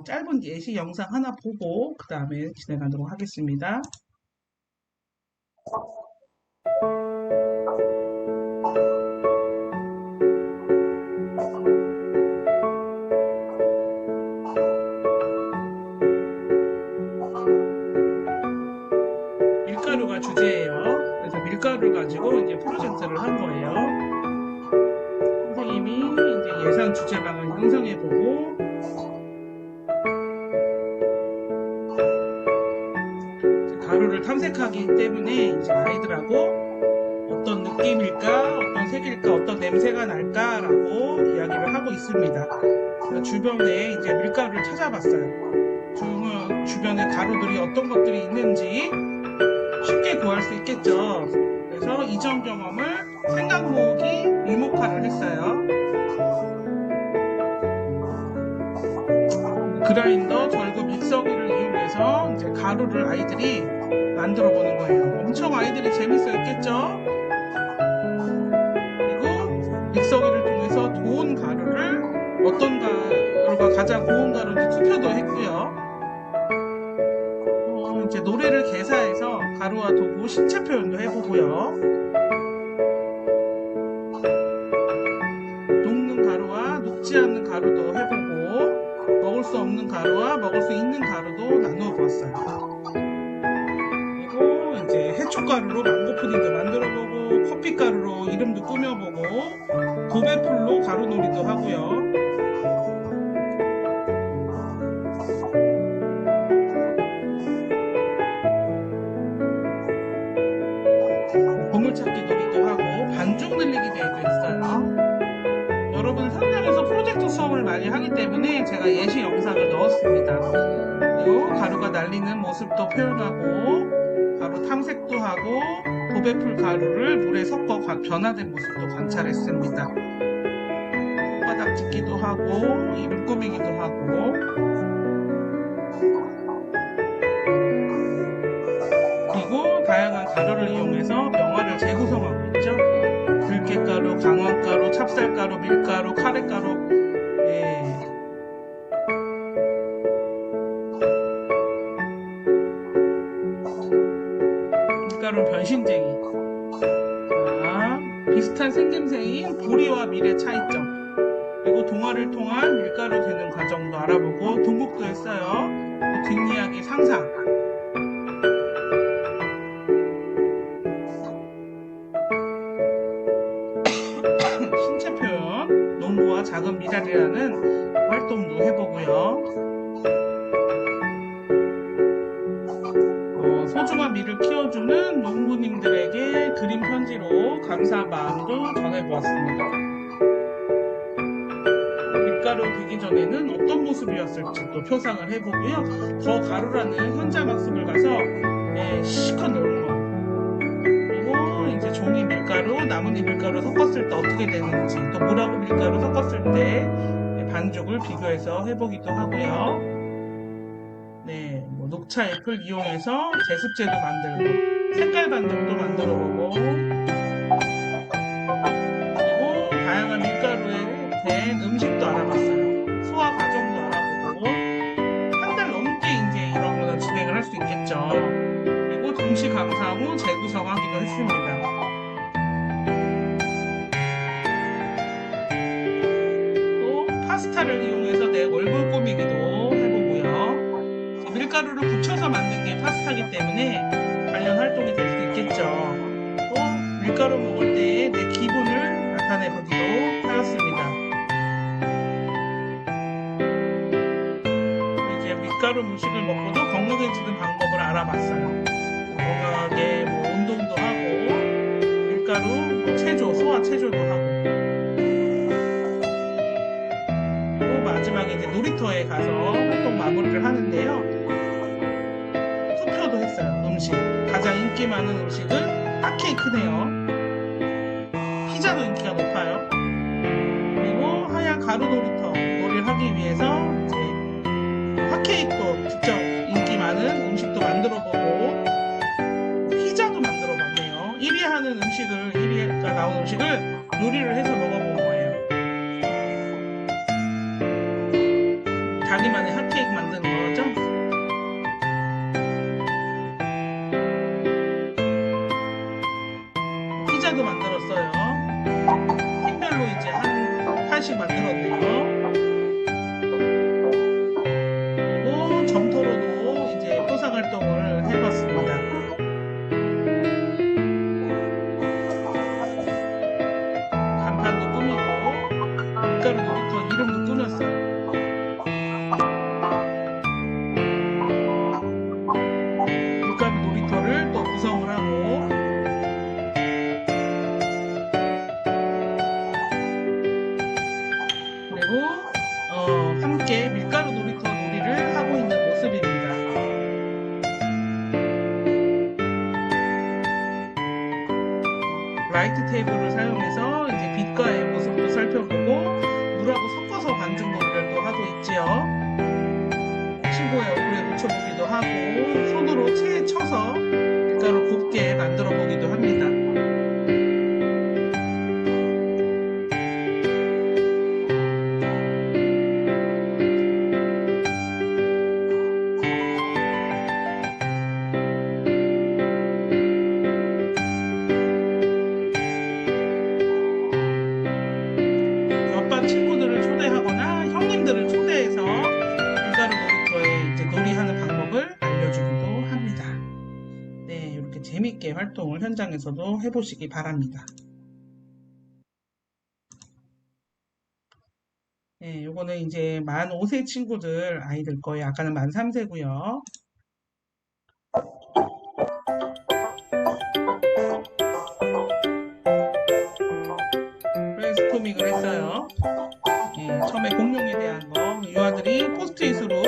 짧은 예시 영상 하나 보고 그 다음에 진행하도록 하겠습니다. 밀가루가 주제예요. 그래서 밀가루를 가지고 이제 프로젝트를 한 거예요. 선생님이 이제 예상 주제방을 형성해보고 가루를 탐색하기 때문에 이제 아이들하고 어떤 느낌일까, 어떤 색일까, 어떤 냄새가 날까라고 이야기를 하고 있습니다. 그래서 주변에 이제 밀가루를 찾아봤어요. 주변에 가루들이 어떤 것들이 있는지 쉽게 구할 수 있겠죠. 그래서 이전 경험을 생각 모으기 일목화를 했어요. 그라인더, 절구, 믹서기를 이용해서 이제 가루를 아이들이 만들어 보는 거예요. 엄청 아이들이 재밌어 했겠죠. 그리고 믹서기를 통해서 고운 가루를 어떤 가루가 가장 고운 가루인지 투표도 했고요. 이제 노래를 개사해서 가루와 도구 신체 표현도 해보고요. 녹는 가루와 녹지 않는 가루도 해보고 먹을 수 없는 가루와 먹을 수 있는 가루도 나누어 보았어요. 그리고 이제 해초가루로 망고 푸딩도 만들어보고 커피가루로 이름도 꾸며보고 도배풀로 가루놀이도 하고요. 보물찾기 놀이도 하고 반죽 늘리기 대회도 있어요. 여러분 현장에서 프로젝트 수업을 많이 하기 때문에 제가 예시 영상을 넣었습니다. 그리고 가루가 날리는 모습도 표현하고 가루 탐색도 하고 도배풀 가루를 물에 섞어 변화된 모습도 관찰했습니다. 손바닥 찍기도 하고 이름 꾸미기도 하고 그리고 다양한 가루를 이용해서 명화를 재구성하고 있죠. 들깨가루, 강황가루, 찹쌀가루, 밀가루, 카레가루. 밀가루 변신쟁이. 비슷한 생김새인 보리와 밀의 차이점. 그리고 동화를 통한 밀가루 되는 과정도 알아보고 동국도 했어요. 뒷이야기 상상. 신체 표현, 농부와 작은 미랄이라는 활동도 해보고요. 소중한 밀을 키워주는 농부님들에게 그림 편지로 감사 마음도 전해보았습니다. 밀가루 되기 전에는 어떤 모습이었을지 또 표상을 해보고요. 더 가루라는 현장 학습을 가서 실컷 노는 거. 그리고 이제 종이 밀가루, 나뭇잎 밀가루 섞었을 때 어떻게 되는지, 또 물하고 밀가루 섞었을 때 반죽을 비교해서 해보기도 하고요. 녹차 잎을 이용해서 제습제도 만들고 색깔 반죽도 만들어보고 그리고 다양한 밀가루에 된 음식도 알아봤어요. 소화 과정도 알아보고 한 달 넘게 이제 이런 거는 진행을 할 수 있겠죠. 그리고 동시 감사 후 재구성하기도 했습니다. 또 파스타를 이용해서 내 얼굴 꾸미기도 밀가루를 붙여서 만든 게 파스타이기 때문에 관련 활동이 될 수 있겠죠. 또 밀가루 먹을 때 내 기분을 나타내보기도 하였습니다. 이제 밀가루 음식을 먹고도 건강해지는 방법을 알아봤어요. 건강하게 운동도 하고 밀가루 체조, 소화 체조도 하고 그리고 마지막에 이제 놀이터에 가서 활동 마무리를 하는데요. 음식. 가장 인기 많은 음식은 핫케이크네요. 피자도 인기가 높아요. 그리고 하얀 가루 놀이를 하기 위해서 이제 핫케이크도 직접 인기 많은 음식도 만들어보고 피자도 만들어봤네요. 1위가 나온 음식을 요리를 해서 먹어본 거예요. 자기만의 핫케이크 만드는 거죠. 피자도 만들었어요. 팀별로 이제 한 판씩 만들었네요. 그리고 점토로도 이제 포상 활동을 해봤습니다. 간판도 꾸미고 밀가루 놀이터 이름도 꾸몄어요. 밀가루 놀이터를 또 구성을 하고 그리고 함께 밀가루 놀이터 놀이를 하고 있는 모습입니다. 라이트 테이블을 사용해서 이제 빛과의 모습도 살펴보고 물하고 섞어서 반죽 놀이를 또 하고 있지요. 친구의 얼굴에 묻혀보기도 하고 손으로 체에 쳐서 밀가루 곱게 만들어 보기도 합니다. 옆반 친구들을 초대하거나 형님들을 초대해서 밀가루 놀이터에 이제 놀이하는 방법을 알려주기도 합니다. 네, 이렇게 재밌게 활동을 현장에서도 해보시기 바랍니다. 네, 요거는 이제 만 5세 친구들 아이들 거예요. 아까는 만 3세고요. 브레인스토밍을 했어요. 네, 처음에 공룡에 대한 거 유아들이 포스트잇으로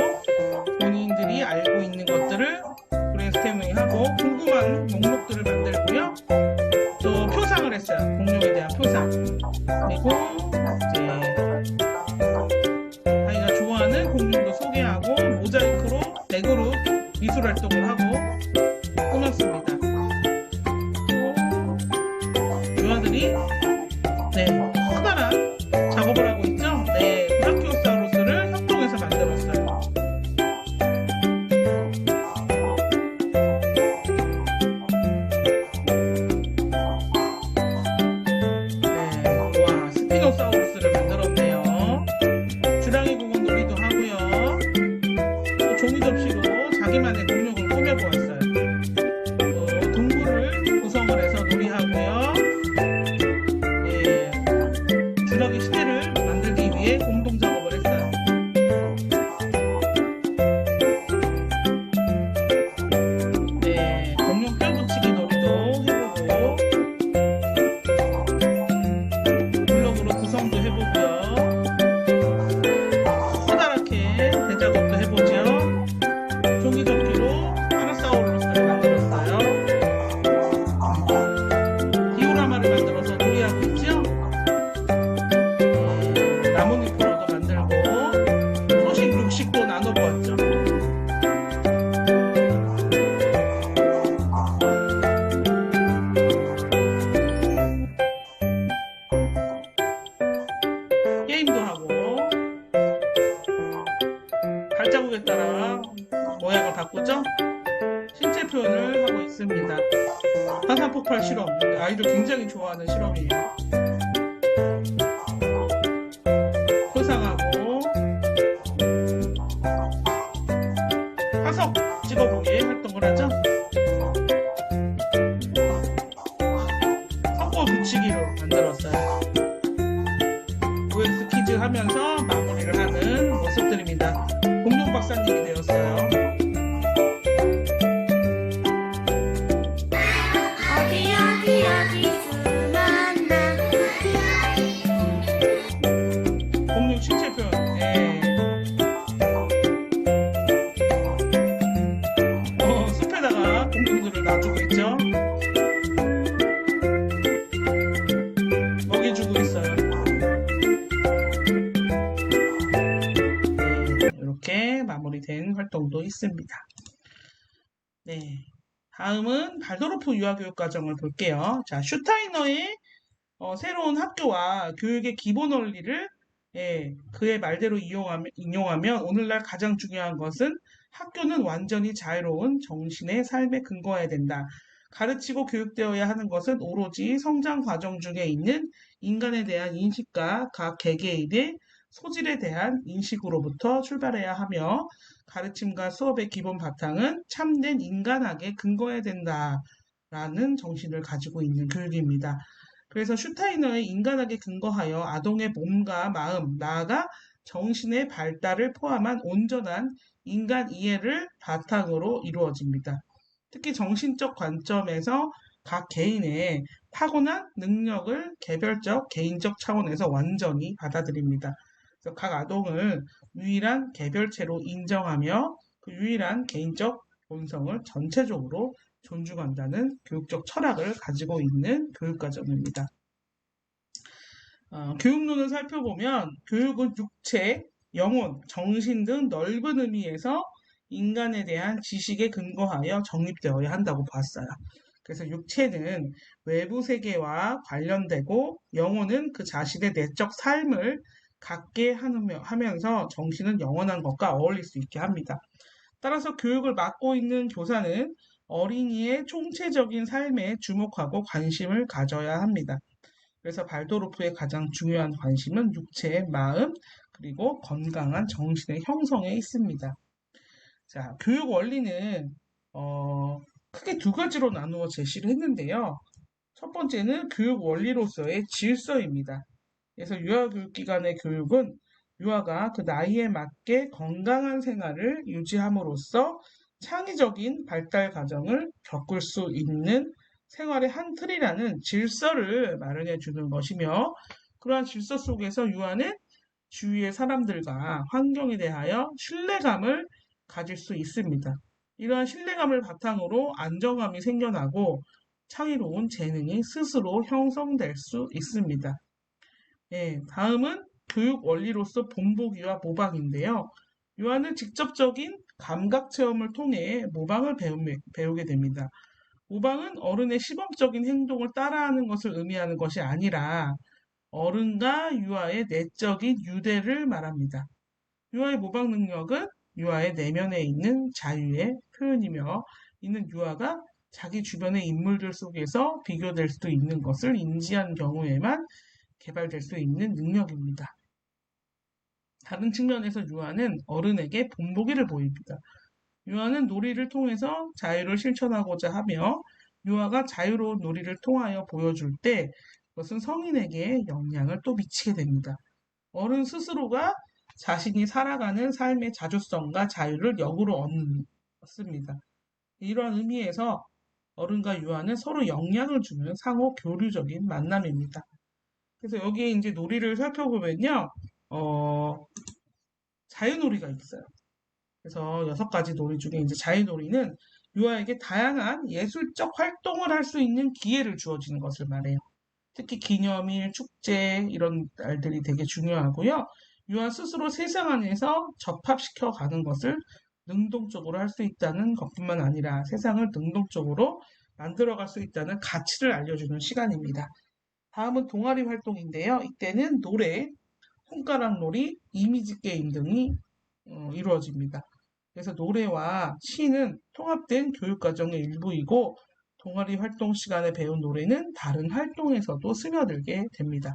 본인들이 알고 있는 것들을 브레인스토밍하고 궁금한 목록들을 만들고요. 또 표상을 했어요. 공룡에 대한 표상. 그리고 이제 아이가 좋아하는 공룡도 소개하고 모자이크로 네 그룹 미술 활동을 하고 꾸몄습니다. 또 유아들이 커다란 작업을 하고 있죠. 네, 브라키오사우루스를 협동해서 만들었어요. 네, 와, 스피노사우루스를 만들었네요. 주랑이 공원 놀이도 하고요. 또 종이 접시로 자기만의 공룡을 꾸며보았어요. 또 동굴을 구성을 해서 놀이하고요. 주라기 시대를 만들기 위해 공동 작업을 했어요. 네, 공룡 뼈 붙이기 놀이도 해보고 블록으로 구성도 해보고요. 커다랗게 대작업도 해보죠. 종이접기로 파라사우루스를 만들었어요. 디오라마를 만들어서 놀이하고 있죠. 나뭇잎으로도 만들고 소식 육식도 나눠보았죠. 게임도 하고 발자국에 따라 모양을 바꾸죠. 신체 표현을 하고 있습니다. 화산폭발 실험, 아이들 굉장히 좋아하는 실험이에요. 포상하고 화석 찍어보기 활동을 하죠. 석고 붙이기로 만들었어요. OX 퀴즈 하면서 마무리를 하는 모습들입니다. 공룡 박사님이 되었어요. 공룡 신체 표현. 숲에다가 공룡들을 놔주고 있죠. 먹이 주고 있어요. 이렇게 마무리된 활동도 있습니다. 네, 다음은 발도르프 유아교육과정을 볼게요. 자, 슈타이너의 새로운 학교와 교육의 기본 원리를 예, 그의 말대로 인용하면 오늘날 가장 중요한 것은 학교는 완전히 자유로운 정신의 삶에 근거해야 된다. 가르치고 교육되어야 하는 것은 오로지 성장 과정 중에 있는 인간에 대한 인식과 각 개개인의 소질에 대한 인식으로부터 출발해야 하며 가르침과 수업의 기본 바탕은 참된 인간학에 근거해야 된다라는 정신을 가지고 있는 교육입니다. 그래서 슈타이너의 인간학에 근거하여 아동의 몸과 마음, 나아가 정신의 발달을 포함한 온전한 인간 이해를 바탕으로 이루어집니다. 특히 정신적 관점에서 각 개인의 타고난 능력을 개별적, 개인적 차원에서 완전히 받아들입니다. 그래서 각 아동을 유일한 개별체로 인정하며 그 유일한 개인적 본성을 전체적으로 존중한다는 교육적 철학을 가지고 있는 교육과정입니다. 교육론을 살펴보면 교육은 육체, 영혼, 정신 등 넓은 의미에서 인간에 대한 지식에 근거하여 정립되어야 한다고 봤어요. 그래서 육체는 외부 세계와 관련되고 영혼은 그 자신의 내적 삶을 갖게 하면서 정신은 영원한 것과 어울릴 수 있게 합니다. 따라서 교육을 맡고 있는 교사는 어린이의 총체적인 삶에 주목하고 관심을 가져야 합니다. 그래서 발도르프의 가장 중요한 관심은 육체의 마음, 그리고 건강한 정신의 형성에 있습니다. 자, 교육 원리는, 크게 두 가지로 나누어 제시를 했는데요. 첫 번째는 교육 원리로서의 질서입니다. 그래서 유아교육기관의 교육은 유아가 그 나이에 맞게 건강한 생활을 유지함으로써 창의적인 발달 과정을 겪을 수 있는 생활의 한 틀이라는 질서를 마련해 주는 것이며, 그러한 질서 속에서 유아는 주위의 사람들과 환경에 대하여 신뢰감을 가질 수 있습니다. 이러한 신뢰감을 바탕으로 안정감이 생겨나고 창의로운 재능이 스스로 형성될 수 있습니다. 네, 다음은 교육 원리로서 본보기와 모방인데요. 유아는 직접적인 감각 체험을 통해 모방을 배우게 됩니다. 모방은 어른의 시범적인 행동을 따라하는 것을 의미하는 것이 아니라 어른과 유아의 내적인 유대를 말합니다. 유아의 모방 능력은 유아의 내면에 있는 자유의 표현이며, 이는 유아가 자기 주변의 인물들 속에서 비교될 수도 있는 것을 인지한 경우에만 개발될 수 있는 능력입니다. 다른 측면에서 유아는 어른에게 본보기를 보입니다. 유아는 놀이를 통해서 자유를 실천하고자 하며, 유아가 자유로운 놀이를 통하여 보여줄 때 그것은 성인에게 영향을 또 미치게 됩니다. 어른 스스로가 자신이 살아가는 삶의 자주성과 자유를 역으로 얻습니다. 이러한 의미에서 어른과 유아는 서로 영향을 주는 상호 교류적인 만남입니다. 그래서 여기에 이제 놀이를 살펴보면요, 어, 자유놀이가 있어요. 그래서 6가지 놀이 중에 이제 자유놀이는 유아에게 다양한 예술적 활동을 할 수 있는 기회를 주어지는 것을 말해요. 특히 기념일, 축제 이런 날들이 되게 중요하고요. 유아 스스로 세상 안에서 접합시켜 가는 것을 능동적으로 할 수 있다는 것뿐만 아니라 세상을 능동적으로 만들어갈 수 있다는 가치를 알려주는 시간입니다. 다음은 동아리 활동인데요. 이때는 노래, 손가락 놀이, 이미지 게임 등이 이루어집니다. 그래서 노래와 시는 통합된 교육과정의 일부이고, 동아리 활동 시간에 배운 노래는 다른 활동에서도 스며들게 됩니다.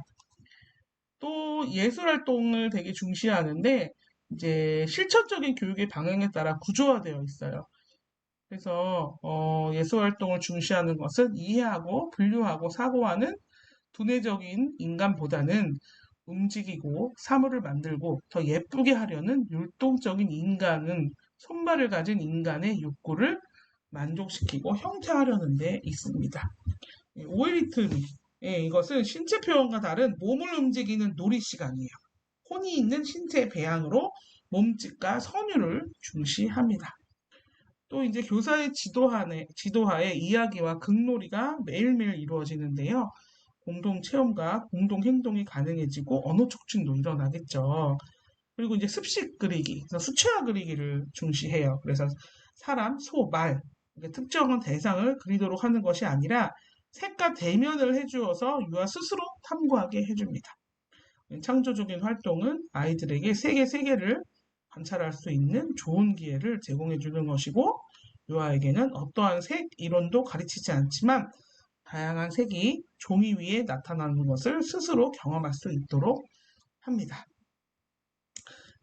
또 예술 활동을 되게 중시하는데, 이제 실천적인 교육의 방향에 따라 구조화되어 있어요. 그래서 예술 활동을 중시하는 것은 이해하고 분류하고 사고하는 두뇌적인 인간보다는 움직이고 사물을 만들고 더 예쁘게 하려는 율동적인 인간은 손발을 가진 인간의 욕구를 만족시키고 형태하려는 데 있습니다. 오일리트미, 이것은 신체 표현과 다른 몸을 움직이는 놀이 시간이에요. 혼이 있는 신체 배양으로 몸짓과 선율을 중시합니다. 또 이제 교사의 지도하에 이야기와 극놀이가 매일매일 이루어지는데요. 공동 체험과 공동 행동이 가능해지고 언어 촉진도 일어나겠죠. 그리고 이제 습식 그리기, 그래서 수채화 그리기를 중시해요. 그래서 사람, 소, 말, 특정한 대상을 그리도록 하는 것이 아니라 색과 대면을 해주어서 유아 스스로 탐구하게 해줍니다. 창조적인 활동은 아이들에게 세계를 관찰할 수 있는 좋은 기회를 제공해 주는 것이고, 유아에게는 어떠한 색 이론도 가르치지 않지만 다양한 색이 종이 위에 나타나는 것을 스스로 경험할 수 있도록 합니다.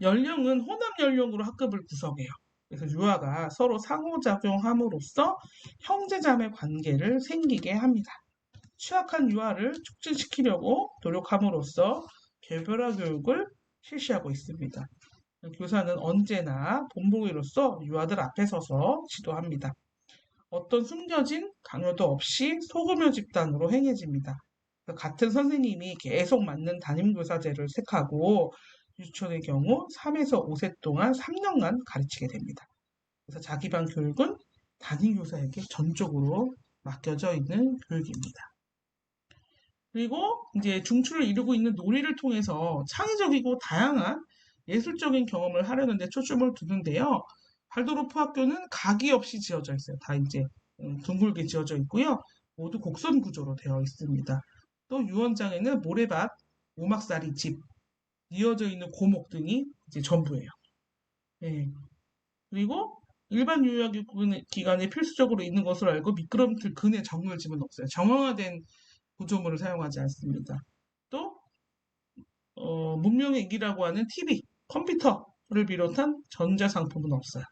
연령은 혼합 연령으로 학급을 구성해요. 그래서 유아가 서로 상호작용함으로써 형제자매 관계를 생기게 합니다. 취약한 유아를 촉진시키려고 노력함으로써 개별화 교육을 실시하고 있습니다. 교사는 언제나 본보기로서 유아들 앞에 서서 지도합니다. 어떤 숨겨진 강요도 없이 소규모 집단으로 행해집니다. 같은 선생님이 계속 맞는 담임교사제를 택하고 유치원의 경우 3에서 5세 동안 3년간 가르치게 됩니다. 그래서 자기반 교육은 담임교사에게 전적으로 맡겨져 있는 교육입니다. 그리고 이제 중추를 이루고 있는 놀이를 통해서 창의적이고 다양한 예술적인 경험을 하려는 데 초점을 두는데요. 발도르프 학교는 각이 없이 지어져 있어요. 다 이제 둥글게 지어져 있고요. 모두 곡선 구조로 되어 있습니다. 또 유원장에는 모래밭, 오막살이 집, 이어져 있는 고목 등이 이제 전부예요. 네. 그리고 일반 유효 기간에 필수적으로 있는 것으로 알고 미끄럼틀 근해 정렬집은 없어요. 정형화된 구조물을 사용하지 않습니다. 또 문명의 이기라고 하는 TV, 컴퓨터를 비롯한 전자상품은 없어요.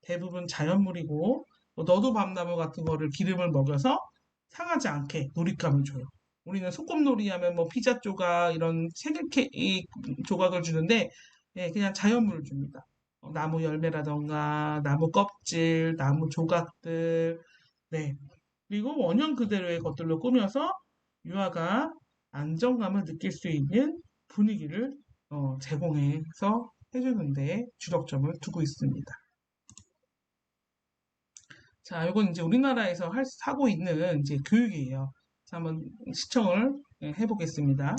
대부분 자연물이고 너도 밤나무 같은 거를 기름을 먹여서 상하지 않게 놀잇감을 줘요. 우리는 소꿉놀이 하면 뭐 피자 조각 이런 생일 조각을 주는데 그냥 자연물을 줍니다. 나무 열매라던가 나무 껍질, 나무 조각들, 네. 그리고 원형 그대로의 것들로 꾸며서 유아가 안정감을 느낄 수 있는 분위기를 제공해서 해주는데 주력점을 두고 있습니다. 자, 이건 이제 우리나라에서 하고 있는 이제 교육이에요. 자, 한번 시청을 해보겠습니다.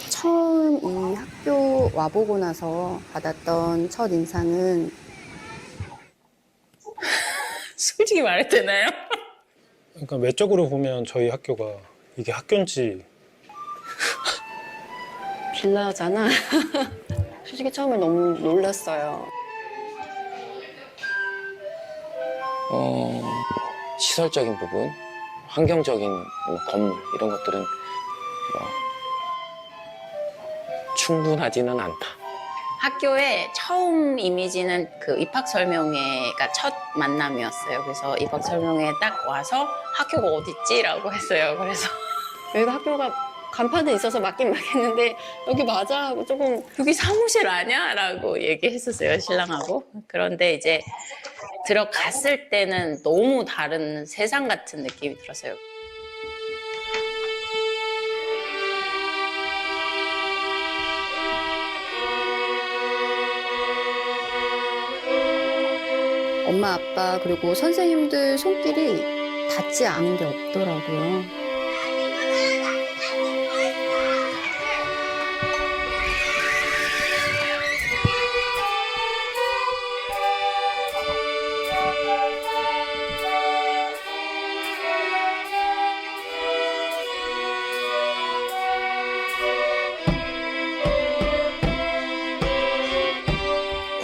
처음 이 학교 와보고 나서 받았던 첫 인상은 솔직히 말해도 되나요? 그러니까 외적으로 보면 저희 학교가 이게 학교인지 빌라잖아. 솔직히 처음에 너무 놀랐어요. 시설적인 부분, 환경적인 뭐 건물 이런 것들은 뭐 충분하지는 않다. 학교의 처음 이미지는 그 입학 설명회가 첫 만남이었어요. 그래서 입학 설명회에 딱 와서 학교가 어딨지라고 했어요. 그래서 여기가 학교가 간판에 있어서 맞긴 맞겠는데 여기 맞아 하고 조금 여기 사무실 아니야? 라고 얘기했었어요, 신랑하고. 그런데 이제 들어갔을 때는 너무 다른 세상 같은 느낌이 들었어요. 엄마, 아빠 그리고 선생님들 손길이 닿지 않은 게 없더라고요.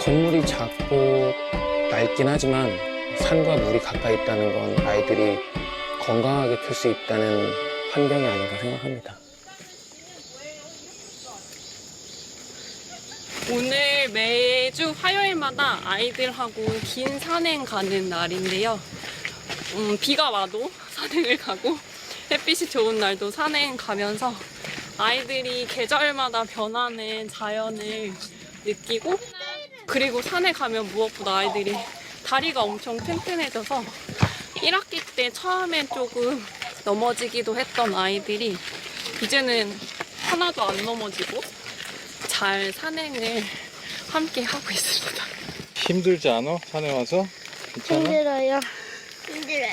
건물이 작고 낡긴 하지만 산과 물이 가까이 있다는 건 아이들이 건강하게 클 수 있다는 환경이 아닌가 생각합니다. 오늘 매주 화요일마다 아이들하고 긴 산행 가는 날인데요. 비가 와도 산행을 가고 햇빛이 좋은 날도 산행 가면서 아이들이 계절마다 변하는 자연을 느끼고, 그리고 산에 가면 무엇보다 아이들이 다리가 엄청 튼튼해져서 1학기 때 처음엔 조금 넘어지기도 했던 아이들이 이제는 하나도 안 넘어지고 잘 산행을 함께 하고 있습니다. 힘들지 않아? 산에 와서? 괜찮아? 힘들어요. 힘들어요.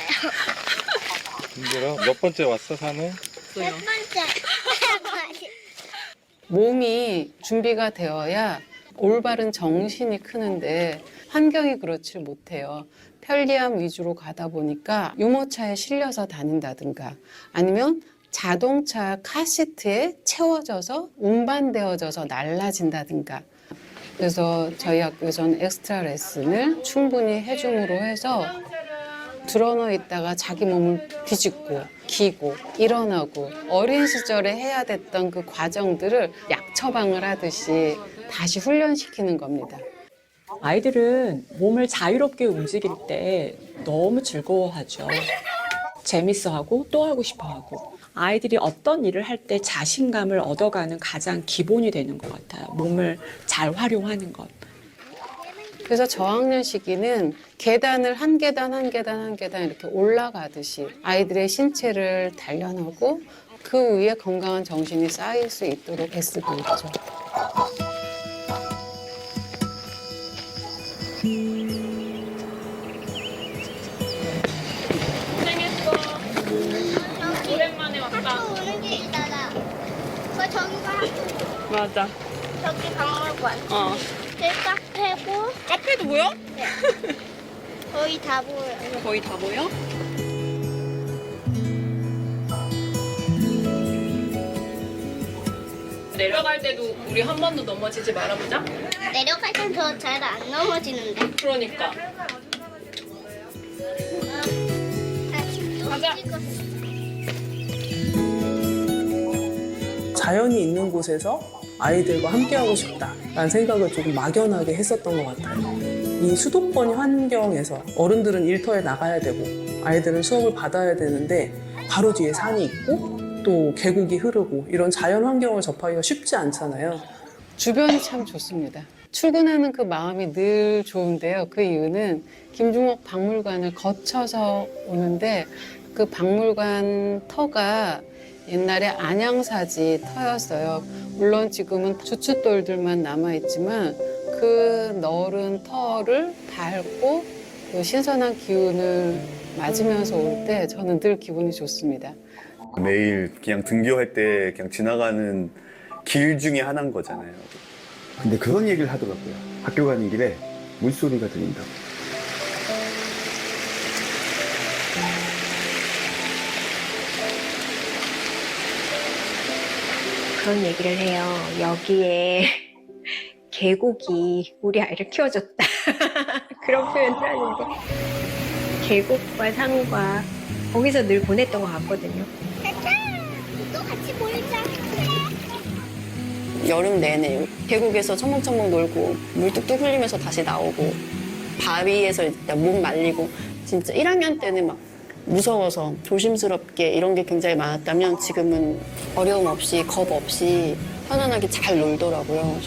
힘들어? 몇 번째 왔어 산에? 몇 번째. 몸이 준비가 되어야 올바른 정신이 크는데 환경이 그렇지 못해요. 편리함 위주로 가다 보니까 유모차에 실려서 다닌다든가 아니면 자동차 카시트에 채워져서 운반되어져서 날라진다든가. 그래서 저희 학교에서는 엑스트라 레슨을 충분히 해줌으로 해서 드러누워 있다가 자기 몸을 뒤집고 기고 일어나고 어린 시절에 해야 됐던 그 과정들을 약 처방을 하듯이 다시 훈련시키는 겁니다. 아이들은 몸을 자유롭게 움직일 때 너무 즐거워하죠. 재밌어하고 또 하고 싶어하고. 아이들이 어떤 일을 할 때 자신감을 얻어가는 가장 기본이 되는 것 같아요. 몸을 잘 활용하는 것. 그래서 저학년 시기는 계단을 한 계단 한 계단 한 계단 이렇게 올라가듯이 아이들의 신체를 단련하고 그 위에 건강한 정신이 쌓일 수 있도록 애쓰고 있죠. 고생했어. 오랜만에 왔다. 학교 오는 길이잖아. 저기가 학교. 맞아. 저기 박물관. 어. 저기 카페고 카페도 보여? 거의 다 보여요. 거의 다 보여? 내려갈 때도 우리 한 번도 넘어지지 말아보자. 내려갈 땐 더 잘 안 넘어지는데. 그러니까. 가자. 자연이 있는 곳에서 아이들과 함께하고 싶다라는 생각을 조금 막연하게 했었던 것 같아요. 이 수도권 환경에서 어른들은 일터에 나가야 되고 아이들은 수업을 받아야 되는데 바로 뒤에 산이 있고 또 계곡이 흐르고 이런 자연 환경을 접하기가 쉽지 않잖아요. 주변이 참 좋습니다. 출근하는 그 마음이 늘 좋은데요. 그 이유는 김중옥 박물관을 거쳐서 오는데 그 박물관 터가 옛날에 안양사지 터였어요. 물론 지금은 주춧돌들만 남아있지만 그 넓은 터를 밟고 그 신선한 기운을 맞으면서 올 때 저는 늘 기분이 좋습니다. 매일 그냥 등교할 때 그냥 지나가는 길 중에 하나인 거잖아요. 근데 그런 얘기를 하더라고요. 학교 가는 길에 물소리가 들린다고. 그런 얘기를 해요. 여기에 계곡이 우리 아이를 키워줬다. 그런 표현을 하는데 계곡과 산과 거기서 늘 보냈던 것 같거든요. 또 같이 모이자. 여름 내내 계곡에서 첨벙첨벙 놀고 물 뚝뚝 흘리면서 다시 나오고 바위에서 일단 몸 말리고 진짜 1학년 때는 막 무서워서 조심스럽게 이런 게 굉장히 많았다면 지금은 어려움 없이 겁 없이 편안하게 잘 놀더라고요.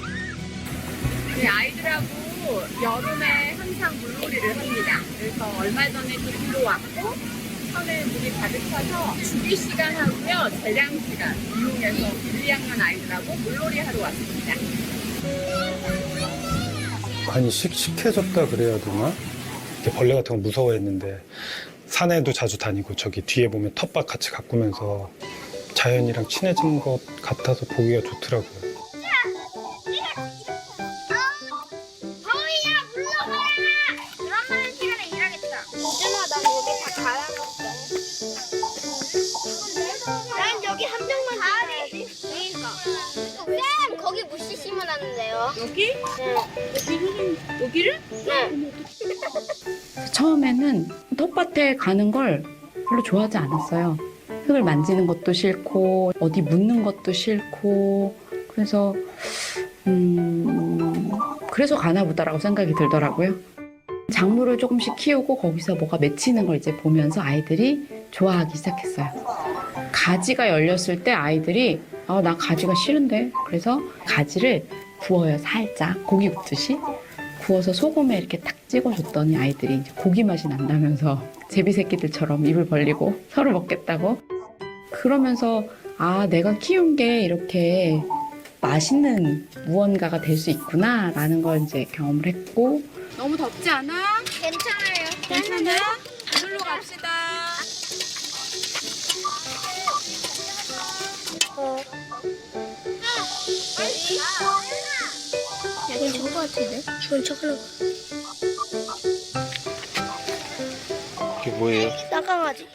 우리 아이들하고 여름에 항상 물놀이를 합니다. 그래서 얼마 전에 들로 왔고 처음에 물이 가득 차서 준비 시간 하고요. 대량 시간 이용해서 1, 2학년 아이들하고 물놀이 하러 왔습니다. 많이 씩씩해졌다 그래야 되나? 이렇게 벌레 같은 거 무서워했는데 산에도 자주 다니고 저기 뒤에 보면 텃밭 같이 가꾸면서 자연이랑 친해진 것 같아서 보기가 좋더라고요. 거위야 물러가라. 그러면 시간에 일하겠다. 이준아 난 여기 다 갈아놓을게. 난 여기 한 병만 가야지. 그러니까. 쌤 거기 무시 심으라는데요. 여기? 네. 여기를? 네. 처음에는 텃밭에 가는 걸 별로 좋아하지 않았어요. 흙을 만지는 것도 싫고 어디 묻는 것도 싫고 그래서 그래서 가나 보다라고 생각이 들더라고요. 작물을 조금씩 키우고 거기서 뭐가 맺히는 걸 이제 보면서 아이들이 좋아하기 시작했어요. 가지가 열렸을 때 아이들이 나 가지가 싫은데 그래서 가지를 구워요. 살짝 고기 굽듯이 구워서 소금에 이렇게 탁 찍어줬더니 아이들이 이제 고기 맛이 난다면서 제비새끼들처럼 입을 벌리고 서로 먹겠다고 그러면서 내가 키운 게 이렇게 맛있는 무언가가 될 수 있구나 라는 걸 이제 경험을 했고. 너무 덥지 않아? 괜찮아요. 괜찮아? 저절로 갑시다. 여기 좋은 것 같은데? 좋은 척하려고. 이게 뭐예요? 나강아지.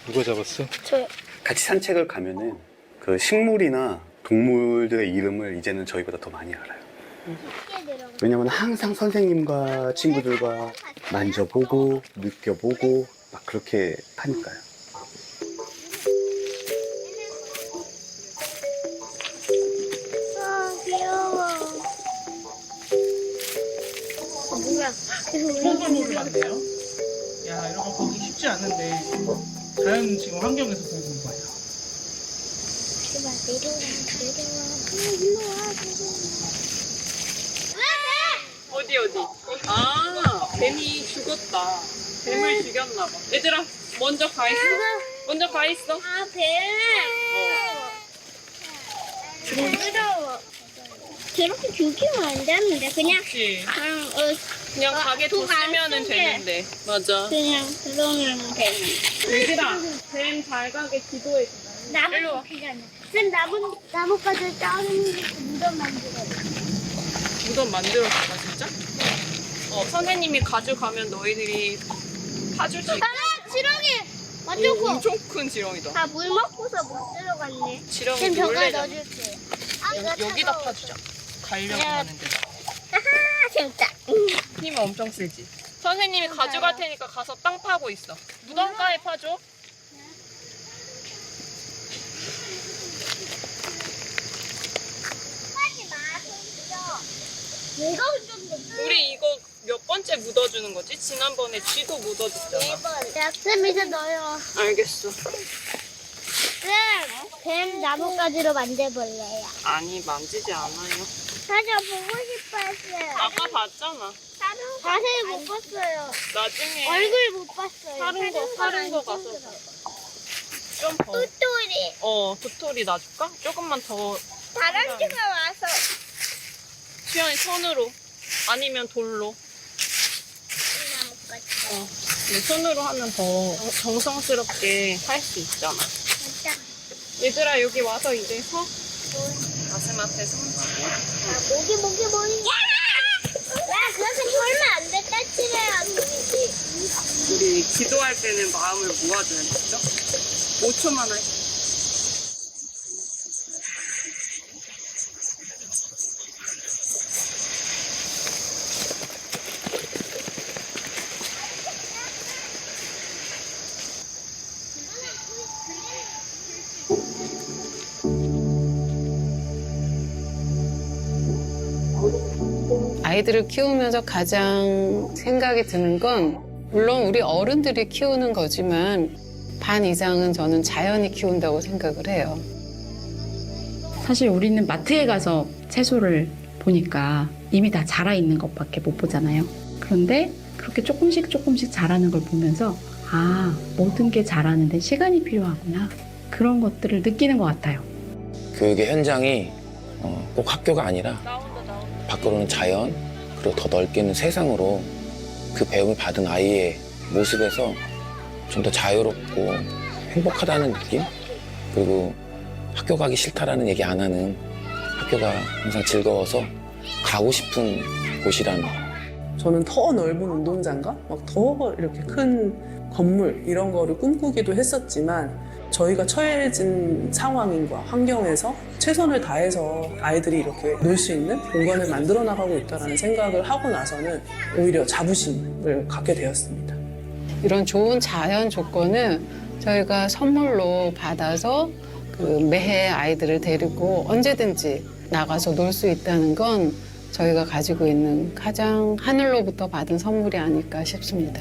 누가 잡았어? 저요. 같이 산책을 가면은 그 식물이나 동물들의 이름을 이제는 저희보다 더 많이 알아요. 왜냐면 항상 선생님과 친구들과 만져보고 느껴보고 막 그렇게 하니까요. 귀여워. 뭐야? 손톱을 봤네요. 야, 이런 거 보기 쉽지 않은데 자연 지금 환경에서 보는 거예요. 제발 내려와. 일로 와. 어디? 아, 뱀이 죽었다. 뱀을 죽였나 봐. 얘들아, 먼저 가 있어. 먼저 가 있어. 아, 뱀. 부끄러워. 저렇게 죽이면 안 되는데 그냥 그냥 가게 뒀으면 되는데. 맞아. 그냥 그러면 되는데. 얘들아, 뱀 잘 가게 기도해. 나무 피잖아. 쌤 나뭇가지 자르는 것도 무덤 만들어. 무덤 만들었어, 진짜? 선생님이 가져가면 너희들이 파줄 수 있어. 지렁이 완전 커. 엄청 큰 지렁이다. 다 물 먹고서 못 들어갔네. 지렁이 쌤 저거 놀래잖아. 넣어줄게. 여기다 파주자. 가려고 하는데. 아 재밌다. 힘이 엄청 세지. 선생님이 가져갈 테니까 가서 땅 파고 있어. 무덤가에 파줘. 내가 좀 우리 이거 몇 번째 묻어주는 거지? 지난번에 쥐도 묻어줬잖아. 4번. 쌤 이제 넣어요. 알겠어. 쌤, 뱀 나뭇가지로 만져볼래요. 아니, 만지지 않아요. 사자 보고 싶었어요. 아까 봤잖아. 자세히 못 봤어요. 나중에 얼굴 못 봤어요. 다른 거 가서 봐. 좀 더. 똘똘이. 도토리 놔줄까? 조금만 더. 다람쥐가 와서. 수연이 손으로. 아니면 돌로. 근데 손으로 하면 더 정성스럽게 할 수 있잖아. 얘들아, 여기 와서 이제 서. 가슴 앞에 손. 모기. 야, 그렇게 털면 안 돼. 까칠해야 모기지. 우리 기도할 때는 마음을 모아줘야 되죠? 5초만 할게. 아이들을 키우면서 가장 생각이 드는 건 물론 우리 어른들이 키우는 거지만 반 이상은 저는 자연이 키운다고 생각을 해요. 사실 우리는 마트에 가서 채소를 보니까 이미 다 자라 있는 것밖에 못 보잖아요. 그런데 그렇게 조금씩 자라는 걸 보면서 아, 모든 게 자라는데 시간이 필요하구나. 그런 것들을 느끼는 것 같아요. 교육의 현장이 꼭 학교가 아니라 밖으로는 자연, 그리고 더 넓게는 세상으로 그 배움을 받은 아이의 모습에서 좀 더 자유롭고 행복하다는 느낌? 그리고 학교 가기 싫다라는 얘기 안 하는, 학교가 항상 즐거워서 가고 싶은 곳이라는 거. 저는 더 넓은 운동장과 막 더 이렇게 큰 건물 이런 거를 꿈꾸기도 했었지만 저희가 처해진 상황인과 환경에서 최선을 다해서 아이들이 이렇게 놀 수 있는 공간을 만들어 나가고 있다는 생각을 하고 나서는 오히려 자부심을 갖게 되었습니다. 이런 좋은 자연 조건을 저희가 선물로 받아서 그 매해 아이들을 데리고 언제든지 나가서 놀 수 있다는 건 저희가 가지고 있는 가장 하늘로부터 받은 선물이 아닐까 싶습니다.